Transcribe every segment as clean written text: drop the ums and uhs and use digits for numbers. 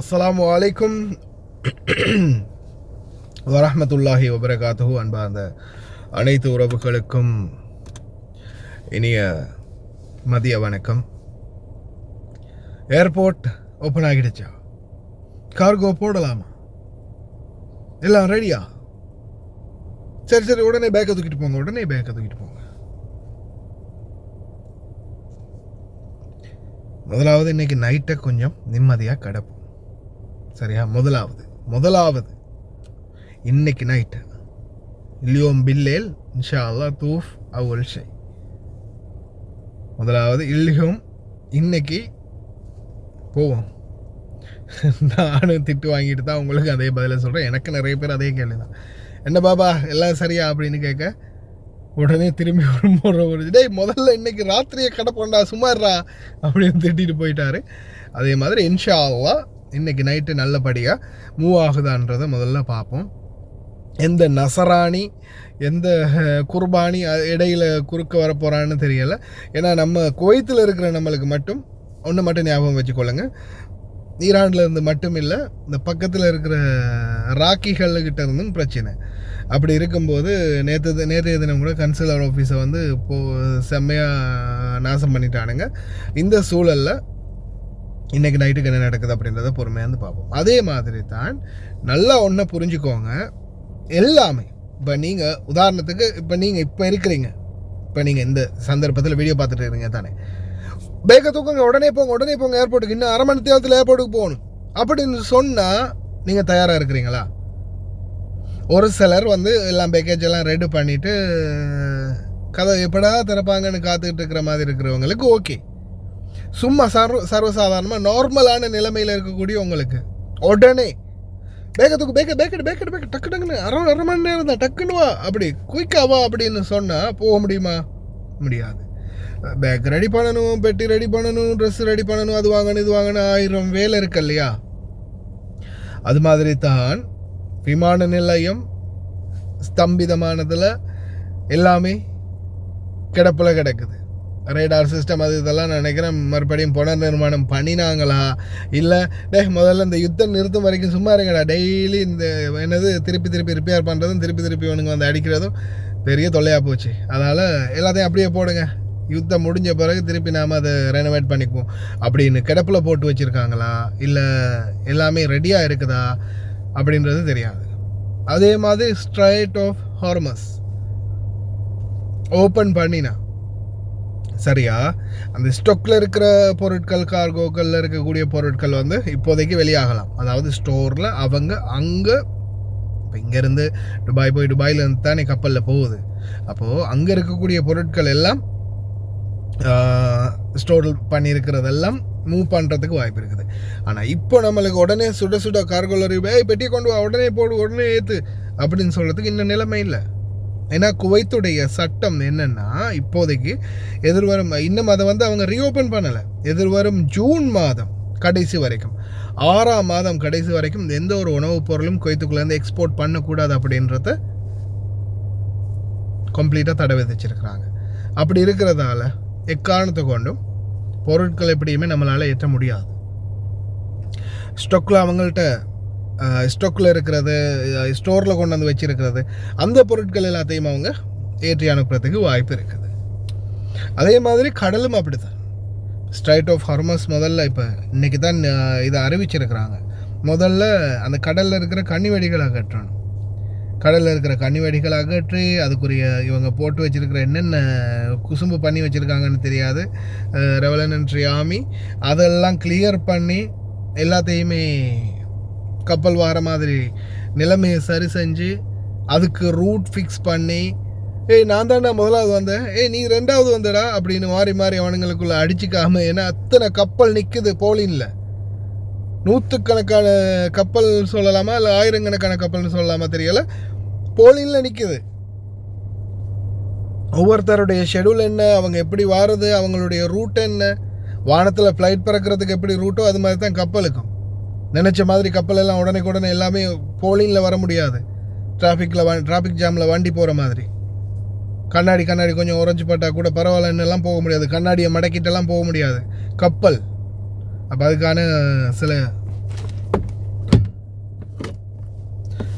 அஸ்ஸலாமு அலைக்கும் வரஹ்மத்துல்லாஹி வபரகாத்துஹு. அன்பார்ந்த அனைத்து உறவுகளுக்கும் இனிய மதிய வணக்கம். ஏர்போர்ட் ஓப்பன் ஆகிடுச்சா? கார்கோ போடலாமா? எல்லாம் ரெடியா? சரி உடனே பேக்கை தூக்கிட்டு போங்க. முதலாவது இன்னைக்கு நைட்டை கொஞ்சம் நிம்மதியாக கிடப்போம். சரியா? முதலாவது இன்னைக்கு நைட்டு இல்லியோம் பில்லேல் இன்ஷா அல்லாஹ் தூஃப் அவுல் ஷை. முதலாவது இல்லியோம் இன்னைக்கு போவோம். நானும் திட்டு வாங்கிட்டு தான் உங்களுக்கு அதே பதிலை சொல்கிறேன். எனக்கு நிறைய பேர் அதே கேள்வி தான், என்ன பாபா எல்லாம் சரியா அப்படின்னு கேட்க உடனே திரும்பி ஒரு டேய் முதல்ல இன்னைக்கு ராத்திரியை கடப்போண்டா சுமார்ரா அப்படின்னு திட்டிட்டு போயிட்டாரு. அதே மாதிரி இன்ஷா அல்லாஹ் இன்னைக்கு நைட்டு நல்லபடியாக மூவ் ஆகுதான்றதை முதல்ல பார்ப்போம். எந்த நசராணி எந்த குர்பானி இடையில் குறுக்க வர போகிறான்னு தெரியலை. ஏன்னா நம்ம குவைத்தில் இருக்கிற நம்மளுக்கு மட்டும் ஒன்று மட்டும் ஞாபகம் வச்சுக்கொள்ளுங்க, ஈரானில் இருந்து மட்டும் இல்லை, இந்த பக்கத்தில் இருக்கிற ராக்கிகள்கிட்ட இருந்தும் பிரச்சனை. அப்படி இருக்கும்போது நேற்றைய தினம் கூட கன்சுலர் ஆஃபீஸை வந்து செம்மையாக நாசம் பண்ணிட்டானுங்க. இந்த சூழலில் இன்றைக்கி நைட்டுக்கு என்ன நடக்குது அப்படின்றத பொறுமையாக வந்து பார்ப்போம். அதே மாதிரி தான் நல்லா ஒன்றை புரிஞ்சுக்கோங்க, எல்லாமே இப்போ நீங்கள் உதாரணத்துக்கு இப்போ இருக்கிறீங்க, இப்போ நீங்கள் இந்த சந்தர்ப்பத்தில் வீடியோ பார்த்துட்டு இருக்கீங்க தானே, பேக்கை தூக்குங்க, உடனே போங்க ஏர்போர்ட்டுக்கு, இன்னும் அரை மணி நேரத்தில் ஏர்போர்ட்டுக்கு போகணும் அப்படின்னு சொன்னால் நீங்கள் தயாராக இருக்கிறீங்களா? ஒரு சிலர் வந்து எல்லாம் பேக்கேஜ் எல்லாம் ரெடி பண்ணிவிட்டு கதை எப்படா திறப்பாங்கன்னு காத்துக்கிட்டு இருக்கிற மாதிரி இருக்கிறவங்களுக்கு ஓகே. சும்மா சர்வசாதாரணமாக நார்மலான நிலைமையில் இருக்கக்கூடிய உங்களுக்கு உடனே பேக்கை டக்குன்னு அரை மணி நேரம் தான், டக்குன்னு வா, அப்படி குயிக்காவா அப்படின்னு சொன்னால் போக முடியுமா? முடியாது. பேக் ரெடி பண்ணணும், பெட்டி ரெடி பண்ணணும், ட்ரெஸ் ரெடி பண்ணணும், அது வாங்கணும் இது வாங்கணும், 1000 வேலை இருக்கு இல்லையா? அது மாதிரி தான் விமான நிலையம் ஸ்தம்பிதமானதில் எல்லாமே கிடப்பில் கிடக்குது. ரேடார் சிஸ்டம் அது இதெல்லாம் நினைக்கிறேன் மறுபடியும் புனர் நிர்மாணம் பண்ணினாங்களா இல்லை முதல்ல இந்த யுத்தம் நிறுத்தும் வரைக்கும் சும்மா இருங்கடா, டெய்லி இந்த என்னது திருப்பி ரிப்பேர் பண்ணுறதும் திருப்பி இவனுங்க வந்து அடிக்கிறதும் பெரிய தொல்லையாக போச்சு. அதனால் எல்லாத்தையும் அப்படியே போடுங்க, யுத்தம் முடிஞ்ச பிறகு திருப்பி நாம் அதை ரெனோவேட் பண்ணிக்குவோம் அப்படின்னு கிடப்பில் போட்டு வச்சுருக்காங்களா இல்லை எல்லாமே ரெடியாக இருக்குதா அப்படின்றது தெரியாது. அதே மாதிரி ஸ்ட்ரைட் ஆஃப் ஹார்மஸ் ஓப்பன் பண்ணினா சரியா, அந்த ஸ்டாக்கில் இருக்கிற பொருட்கள், கார்கோக்களில் இருக்கக்கூடிய பொருட்கள் வந்து இப்போதைக்கு வெளியாகலாம். அதாவது ஸ்டோரில் அவங்க அங்கே இப்போ இங்கேருந்து துபாய் போய் துபாயிலேருந்து தானே கப்பலில் போகுது. அப்போது அங்கே இருக்கக்கூடிய பொருட்கள் எல்லாம் ஸ்டோர் பண்ணியிருக்கிறதெல்லாம் மூவ் பண்ணுறதுக்கு வாய்ப்பு இருக்குது. ஆனால் இப்போ நம்மளுக்கு உடனே சுட கார்கோலரி பெட்டியை கொண்டு வா, உடனே போடு, உடனே ஏற்று அப்படின்னு சொல்கிறதுக்கு இன்னும் நிலைமை இல்லை. ஏன்னா குவைத்துடைய சட்டம் என்னென்னா இப்போதைக்கு எதிர்வரும் இன்னும் அதை வந்து அவங்க ரீஓப்பன் பண்ணலை, எதிர்வரும் ஜூன் மாதம் கடைசி வரைக்கும் 6ஆம் மாதம் கடைசி வரைக்கும் எந்த ஒரு உணவுப் பொருளும் குவைத்துக்குள்ளேருந்து எக்ஸ்போர்ட் பண்ணக்கூடாது அப்படின்றத கம்ப்ளீட்டாக தடை விதிச்சிருக்கிறாங்க. அப்படி இருக்கிறதால எக்காரணத்தை கொண்டும் பொருட்கள் எப்படியுமே நம்மளால் ஏற்ற முடியாது. ஸ்டாக்கில் அவங்கள்ட்ட ஸ்டாக்கில் இருக்கிறது, ஸ்டோரில் கொண்டு வந்து வச்சுருக்கிறது, அந்த பொருட்கள் எல்லாத்தையும் அவங்க ஏற்றி அனுப்புறதுக்கு வாய்ப்பு இருக்குது. அதே மாதிரி கடலும் அப்படி தான். ஸ்ட்ரைட் ஆஃப் ஹார்மஸ் முதல்ல இப்போ இன்றைக்கி தான் இதை அறிவிச்சிருக்கிறாங்க. முதல்ல அந்த கடலில் இருக்கிற கன்னிவெடிகளை அகற்றணும். கடலில் இருக்கிற கன்னிவெடிகளை அகற்றி அதுக்குரிய இவங்க போட்டு வச்சுருக்கிற என்னென்ன குசும்பு பண்ணி வச்சுருக்காங்கன்னு தெரியாது, ரெவலன்ட்ரி ஆர்மி அதெல்லாம் கிளியர் பண்ணி எல்லாத்தையுமே கப்பல் வார மாதிரி நிலைமையை சரி செஞ்சு அதுக்கு ரூட் ஃபிக்ஸ் பண்ணி, நான் தாண்டா முதலாவது வந்தேன், நீ 2வது வந்தடா அப்படின்னு மாறி அவனுங்களுக்குள்ளே அடிச்சுக்காம, ஏன்னா அத்தனை கப்பல் நிற்குது போலின்ல, 100கணக்கான கப்பல் சொல்லலாமா இல்லை 1000கணக்கான கப்பல்னு சொல்லலாமா தெரியலை, போலின்ல நிற்குது. ஒவ்வொருத்தருடைய ஷெடியூல் என்ன, அவங்க எப்படி வாரது, அவங்களுடைய ரூட் என்ன, வானத்தில் ஃப்ளைட் பறக்கிறதுக்கு எப்படி ரூட்டோ அது மாதிரி தான் கப்பலுக்கும். நினச்ச மாதிரி கப்பல் எல்லாம் உடனே எல்லாமே போலிங்கில் வர முடியாது. டிராஃபிக் ஜாமில் வண்டி போகிற மாதிரி கண்ணாடி கொஞ்சம் உறைஞ்சி பட்டால் கூட பரவாயில்லன்னெல்லாம் போக முடியாது, கண்ணாடியை மடக்கிட்டெல்லாம் போக முடியாது கப்பல். அப்போ அதுக்கான சில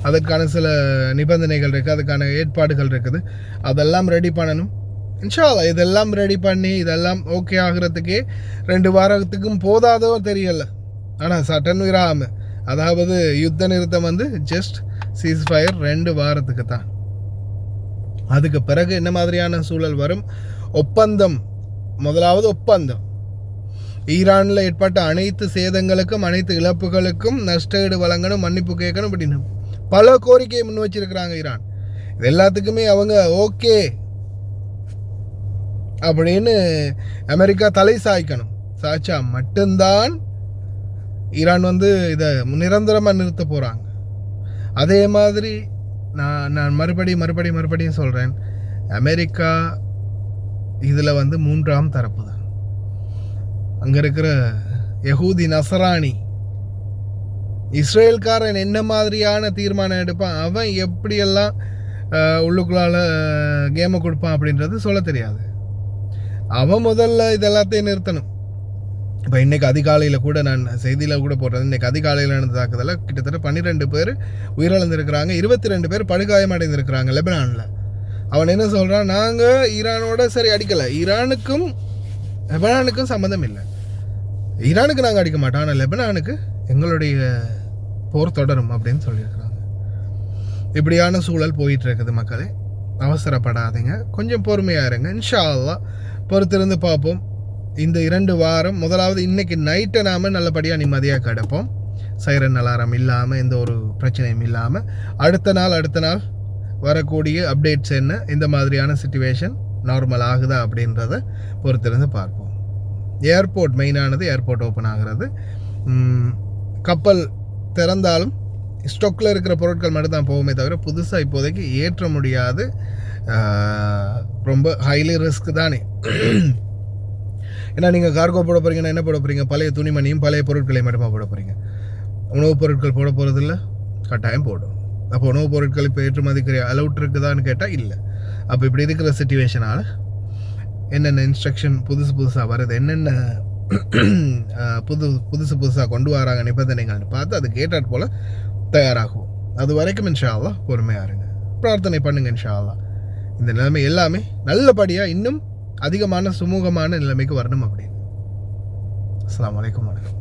அதுக்கான சில நிபந்தனைகள் இருக்குது, அதுக்கான ஏற்பாடுகள் இருக்குது. அதெல்லாம் ரெடி பண்ணணும். இன்ஷா அல்லாஹ் இதெல்லாம் ரெடி பண்ணி இதெல்லாம் ஓகே ஆகிறதுக்கே 2 வாரத்துக்கும் போதாதோ தெரியலை. ஆனால் சட்டன் விராம, அதாவது யுத்த நிறுத்தம் வந்து ஜஸ்ட் சீஸ்ஃபயர் 2 வாரத்துக்கு தான். அதுக்கு பிறகு என்ன மாதிரியான சூழல் வரும்? ஒப்பந்தம், முதலாவது ஒப்பந்தம். ஈரானில் ஏற்பட்ட அனைத்து சேதங்களுக்கும் அனைத்து இழப்புகளுக்கும் நஷ்டஈடு வழங்கணும், மன்னிப்பு கேட்கணும் அப்படின்னு பல கோரிக்கையை முன் வச்சிருக்கிறாங்க ஈரான். இது எல்லாத்துக்குமே அவங்க ஓகே அப்படின்னு அமெரிக்கா தலை சாய்க்கணும். சாய்ச்சா மட்டும்தான் ஈரான் வந்து இதை நிரந்தரமாக நிறுத்த போகிறாங்க. அதே மாதிரி நான் மறுபடியும் சொல்கிறேன், அமெரிக்கா இதில் வந்து 3ஆம் தரப்பு தான். அங்கே இருக்கிற யஹூதி நசராணி இஸ்ரேல்காரன் என்ன மாதிரியான தீர்மானம் எடுப்பான், அவன் எப்படியெல்லாம் உள்ளுக்குள்ளால கேமை கொடுப்பான் அப்படின்றது சொல்ல தெரியாது. அவன் முதல்ல இதெல்லாத்தையும் நிறுத்தணும். இப்போ இன்றைக்கி அதிகாலையில் கூட நான் செய்தியில் கூட போடுறது, இன்றைக்கி அதிகாலையில் நடந்த தாக்குதலில் கிட்டத்தட்ட 12 பேர் உயிரிழந்திருக்கிறாங்க, 22 பேர் படுகாயம் அடைந்திருக்கிறாங்க லெபனானில். அவன் என்ன சொல்கிறான், நாங்கள் ஈரானோட சரி அடிக்கலை, ஈரானுக்கும் லெபனானுக்கும் சம்மந்தம் இல்லை, ஈரானுக்கு நாங்கள் அடிக்க மாட்டோம், ஆனால் லெபனானுக்கு எங்களுடைய போர் தொடரும் அப்படின்னு சொல்லியிருக்கிறாங்க. இப்படியான சூழல் போயிட்டு இருக்குது. மக்களே அவசரப்படாதீங்க, கொஞ்சம் பொறுமையாக இருங்க. இன்ஷா அல்லாஹ் பொறுத்திருந்து பார்ப்போம். இந்த 2 வாரம், முதலாவது இன்னைக்கு நைட்டை நாம் நல்லபடியாக நிம்மதியாக கிடப்போம், சைரன் அலாரம் இல்லாமல், எந்த ஒரு பிரச்சனையும் இல்லாமல். அடுத்த நாள் வரக்கூடிய அப்டேட்ஸ் என்ன, இந்த மாதிரியான சிச்சுவேஷன் நார்மல் ஆகுதா அப்படின்றத பொறுத்திருந்து பார்ப்போம். ஏர்போர்ட் மெயினானது, ஏர்போர்ட் ஓப்பன் ஆகிறது. கப்பல் திறந்தாலும் ஸ்டாக்கில் இருக்கிற பொருட்கள் மட்டும் தான் போகுமே தவிர புதுசாக இப்போதைக்கு ஏற்ற முடியாது. ரொம்ப ஹைலி ரிஸ்க் தானே. ஏன்னா நீங்கள் கார்கோ போட போகிறீங்கன்னா என்ன போட போகிறீங்க? பழைய துணிமணியும் பழைய பொருட்களையும் மட்டுமா போட போகிறீங்க? உணவுப் பொருட்கள் போட போகிறதில்ல, கட்டாயம் போடும். அப்போ உணவுப் பொருட்கள் இப்போ ஏற்றுமதிக்கிற அலவுட் இருக்குதான்னு கேட்டால் இல்லை. அப்போ இப்படி இருக்கிற சிச்சுவேஷனால் என்னென்ன இன்ஸ்ட்ரக்ஷன் புதுசாக வருது, என்னென்ன புதுசாக கொண்டு வராங்க நிபந்தனைகள்னு பார்த்து அது கேட்டாற் போல் தயாராகும். அது வரைக்கும் இன்ஷா அல்லாஹ் பொறுமையாக இருங்க, பிரார்த்தனை பண்ணுங்க. இன்ஷா அல்லாஹ் இந்த நிலைமை எல்லாமே நல்லபடியாக இன்னும் அதிகமான சுமூகமான நிலைமைக்கு வரணும் அப்படின்னு. அஸ்ஸலாமு அலைக்கும், வணக்கம்.